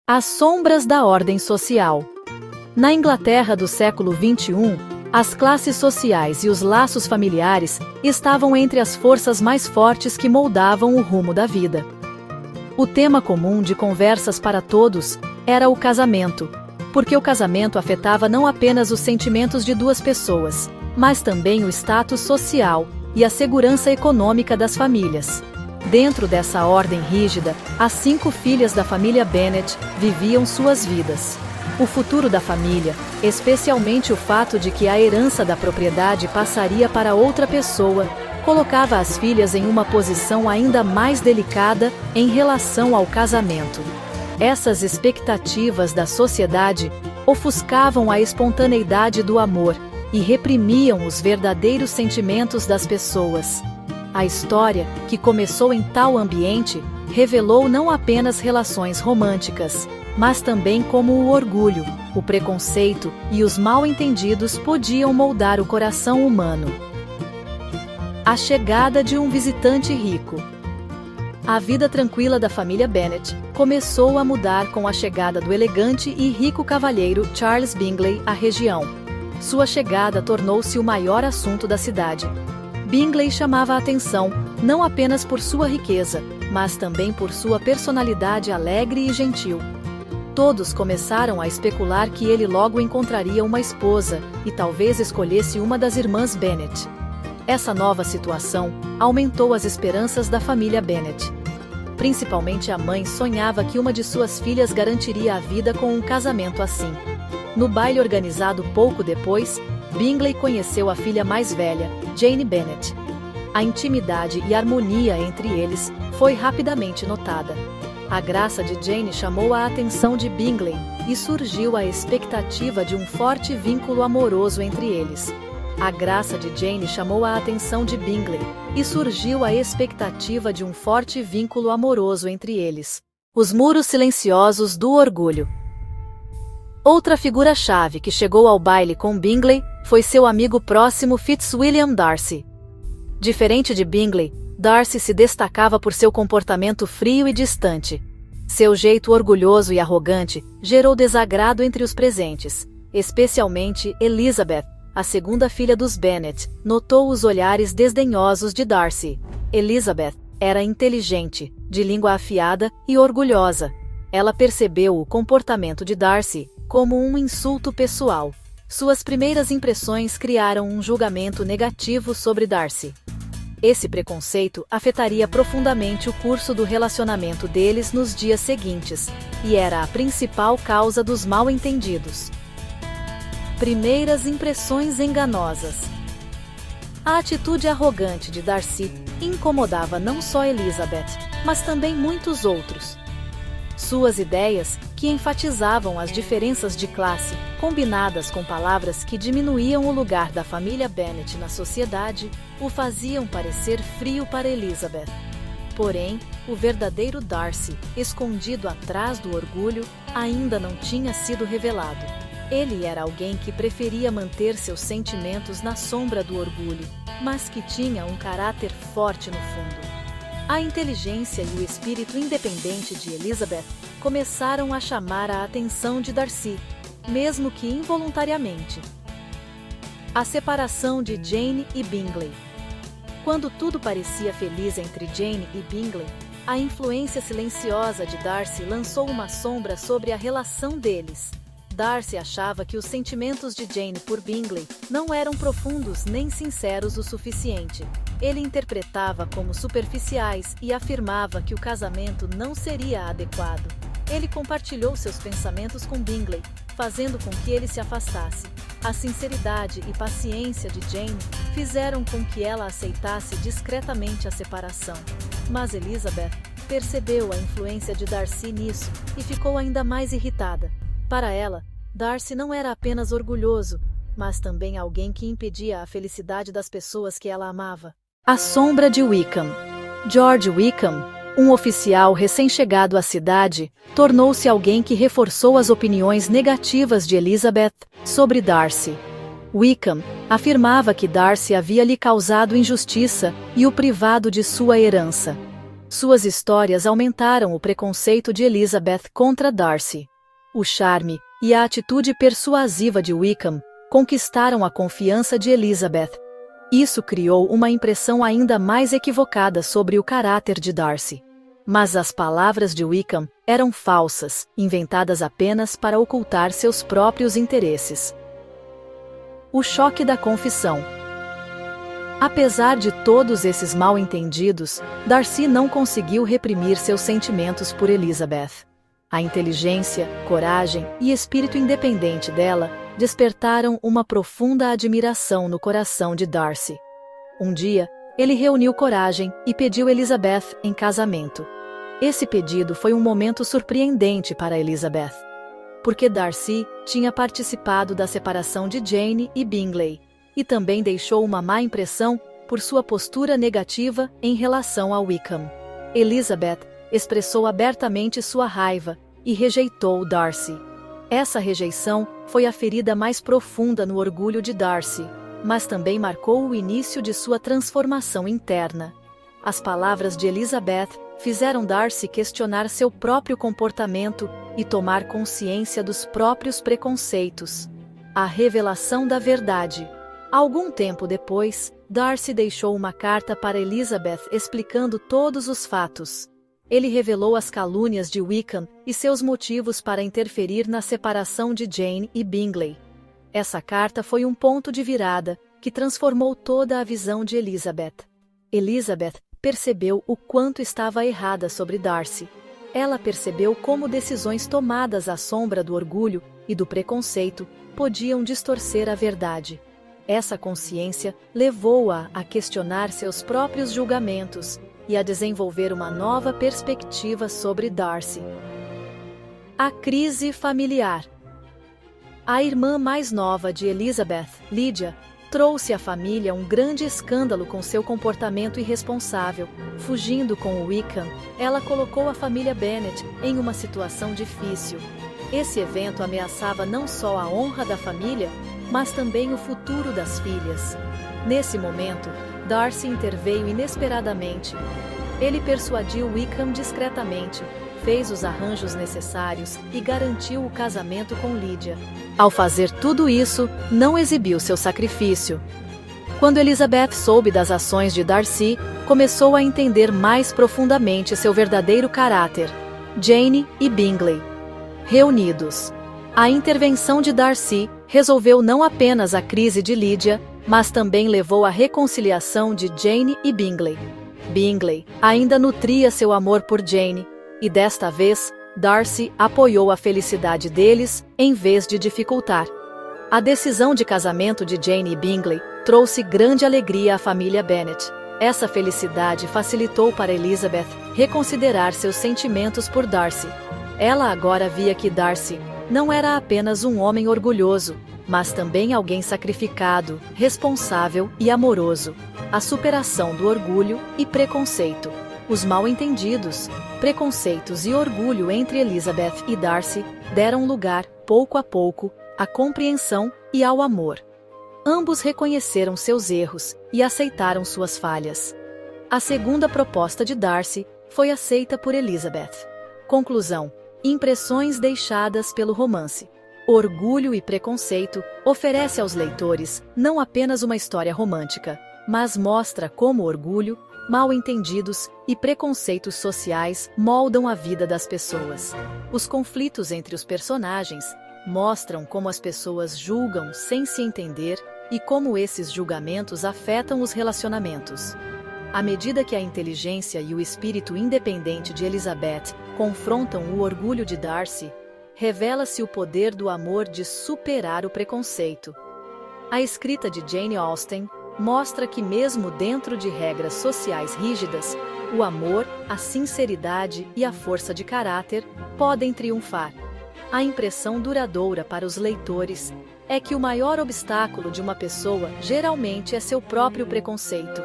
As sombras da ordem social. Na Inglaterra do século XXI, as classes sociais e os laços familiares estavam entre as forças mais fortes que moldavam o rumo da vida. O tema comum de conversas para todos era o casamento, porque o casamento afetava não apenas os sentimentos de duas pessoas, mas também o status social e a segurança econômica das famílias. Dentro dessa ordem rígida, as 5 filhas da família Bennet viviam suas vidas. O futuro da família, especialmente o fato de que a herança da propriedade passaria para outra pessoa, colocava as filhas em uma posição ainda mais delicada em relação ao casamento. Essas expectativas da sociedade ofuscavam a espontaneidade do amor e reprimiam os verdadeiros sentimentos das pessoas. A história, que começou em tal ambiente, revelou não apenas relações românticas, mas também como o orgulho, o preconceito e os mal-entendidos podiam moldar o coração humano. A chegada de um visitante rico. A vida tranquila da família Bennet começou a mudar com a chegada do elegante e rico cavalheiro Charles Bingley à região. Sua chegada tornou-se o maior assunto da cidade. Bingley chamava a atenção, não apenas por sua riqueza, mas também por sua personalidade alegre e gentil. Todos começaram a especular que ele logo encontraria uma esposa, e talvez escolhesse uma das irmãs Bennet. Essa nova situação aumentou as esperanças da família Bennet. Principalmente a mãe sonhava que uma de suas filhas garantiria a vida com um casamento assim. No baile organizado pouco depois, Bingley conheceu a filha mais velha, Jane Bennet. A intimidade e harmonia entre eles foi rapidamente notada. A graça de Jane chamou a atenção de Bingley e surgiu a expectativa de um forte vínculo amoroso entre eles. A graça de Jane chamou a atenção de Bingley e surgiu a expectativa de um forte vínculo amoroso entre eles. Os muros silenciosos do orgulho. Outra figura-chave que chegou ao baile com Bingley foi seu amigo próximo Fitzwilliam Darcy. Diferente de Bingley, Darcy se destacava por seu comportamento frio e distante. Seu jeito orgulhoso e arrogante gerou desagrado entre os presentes, especialmente Elizabeth, a segunda filha dos Bennet, notou os olhares desdenhosos de Darcy. Elizabeth era inteligente, de língua afiada e orgulhosa. Ela percebeu o comportamento de Darcy como um insulto pessoal. Suas primeiras impressões criaram um julgamento negativo sobre Darcy. Esse preconceito afetaria profundamente o curso do relacionamento deles nos dias seguintes, e era a principal causa dos mal-entendidos. Primeiras impressões enganosas. A atitude arrogante de Darcy incomodava não só Elizabeth, mas também muitos outros. Suas ideias, que enfatizavam as diferenças de classe, combinadas com palavras que diminuíam o lugar da família Bennet na sociedade, o faziam parecer frio para Elizabeth. Porém, o verdadeiro Darcy, escondido atrás do orgulho, ainda não tinha sido revelado. Ele era alguém que preferia manter seus sentimentos na sombra do orgulho, mas que tinha um caráter forte no fundo. A inteligência e o espírito independente de Elizabeth começaram a chamar a atenção de Darcy, mesmo que involuntariamente. A separação de Jane e Bingley. Quando tudo parecia feliz entre Jane e Bingley, a influência silenciosa de Darcy lançou uma sombra sobre a relação deles. Darcy achava que os sentimentos de Jane por Bingley não eram profundos nem sinceros o suficiente. Ele interpretava como superficiais e afirmava que o casamento não seria adequado. Ele compartilhou seus pensamentos com Bingley, fazendo com que ele se afastasse. A sinceridade e paciência de Jane fizeram com que ela aceitasse discretamente a separação. Mas Elizabeth percebeu a influência de Darcy nisso e ficou ainda mais irritada. Para ela, Darcy não era apenas orgulhoso, mas também alguém que impedia a felicidade das pessoas que ela amava. A sombra de Wickham. George Wickham, um oficial recém-chegado à cidade, tornou-se alguém que reforçou as opiniões negativas de Elizabeth sobre Darcy. Wickham afirmava que Darcy havia lhe causado injustiça e o privado de sua herança. Suas histórias aumentaram o preconceito de Elizabeth contra Darcy. O charme e a atitude persuasiva de Wickham conquistaram a confiança de Elizabeth. Isso criou uma impressão ainda mais equivocada sobre o caráter de Darcy. Mas as palavras de Wickham eram falsas, inventadas apenas para ocultar seus próprios interesses. O choque da confissão. Apesar de todos esses mal-entendidos, Darcy não conseguiu reprimir seus sentimentos por Elizabeth. A inteligência, coragem e espírito independente dela despertaram uma profunda admiração no coração de Darcy. Um dia, ele reuniu coragem e pediu Elizabeth em casamento. Esse pedido foi um momento surpreendente para Elizabeth, porque Darcy tinha participado da separação de Jane e Bingley, e também deixou uma má impressão por sua postura negativa em relação a Wickham. Elizabeth expressou abertamente sua raiva e rejeitou Darcy. Essa rejeição foi a ferida mais profunda no orgulho de Darcy, mas também marcou o início de sua transformação interna. As palavras de Elizabeth fizeram Darcy questionar seu próprio comportamento e tomar consciência dos próprios preconceitos. A revelação da verdade. Algum tempo depois, Darcy deixou uma carta para Elizabeth explicando todos os fatos. Ele revelou as calúnias de Wickham e seus motivos para interferir na separação de Jane e Bingley. Essa carta foi um ponto de virada que transformou toda a visão de Elizabeth. Elizabeth percebeu o quanto estava errada sobre Darcy. Ela percebeu como decisões tomadas à sombra do orgulho e do preconceito podiam distorcer a verdade. Essa consciência levou-a a questionar seus próprios julgamentos e a desenvolver uma nova perspectiva sobre Darcy. A crise familiar. A irmã mais nova de Elizabeth, Lydia, trouxe à família um grande escândalo com seu comportamento irresponsável. Fugindo com Wickham, ela colocou a família Bennet em uma situação difícil. Esse evento ameaçava não só a honra da família, mas também o futuro das filhas. Nesse momento, Darcy interveio inesperadamente. Ele persuadiu Wickham discretamente, fez os arranjos necessários e garantiu o casamento com Lydia. Ao fazer tudo isso, não exibiu seu sacrifício. Quando Elizabeth soube das ações de Darcy, começou a entender mais profundamente seu verdadeiro caráter. Jane e Bingley. Reunidos. A intervenção de Darcy resolveu não apenas a crise de Lydia, mas também levou à reconciliação de Jane e Bingley. Bingley ainda nutria seu amor por Jane, e desta vez, Darcy apoiou a felicidade deles em vez de dificultar. A decisão de casamento de Jane e Bingley trouxe grande alegria à família Bennet. Essa felicidade facilitou para Elizabeth reconsiderar seus sentimentos por Darcy. Ela agora via que Darcy não era apenas um homem orgulhoso, mas também alguém sacrificado, responsável e amoroso. A superação do orgulho e preconceito. Os mal-entendidos, preconceitos e orgulho entre Elizabeth e Darcy deram lugar, pouco a pouco, à compreensão e ao amor. Ambos reconheceram seus erros e aceitaram suas falhas. A segunda proposta de Darcy foi aceita por Elizabeth. Conclusão: impressões deixadas pelo romance. Orgulho e Preconceito oferece aos leitores não apenas uma história romântica, mas mostra como orgulho, mal-entendidos e preconceitos sociais moldam a vida das pessoas. Os conflitos entre os personagens mostram como as pessoas julgam sem se entender e como esses julgamentos afetam os relacionamentos. À medida que a inteligência e o espírito independente de Elizabeth confrontam o orgulho de Darcy, revela-se o poder do amor de superar o preconceito. A escrita de Jane Austen mostra que mesmo dentro de regras sociais rígidas, o amor, a sinceridade e a força de caráter podem triunfar. A impressão duradoura para os leitores é que o maior obstáculo de uma pessoa geralmente é seu próprio preconceito.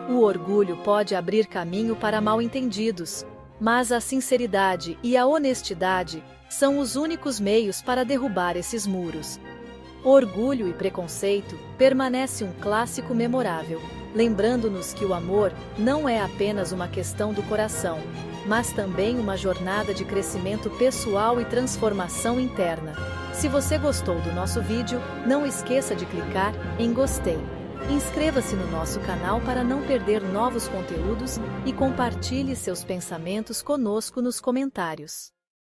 O orgulho pode abrir caminho para mal-entendidos, mas a sinceridade e a honestidade são os únicos meios para derrubar esses muros. Orgulho e Preconceito permanece um clássico memorável. lembrando-nos que o amor não é apenas uma questão do coração, mas também uma jornada de crescimento pessoal e transformação interna. Se você gostou do nosso vídeo, não esqueça de clicar em gostei. Inscreva-se no nosso canal para não perder novos conteúdos e compartilhe seus pensamentos conosco nos comentários.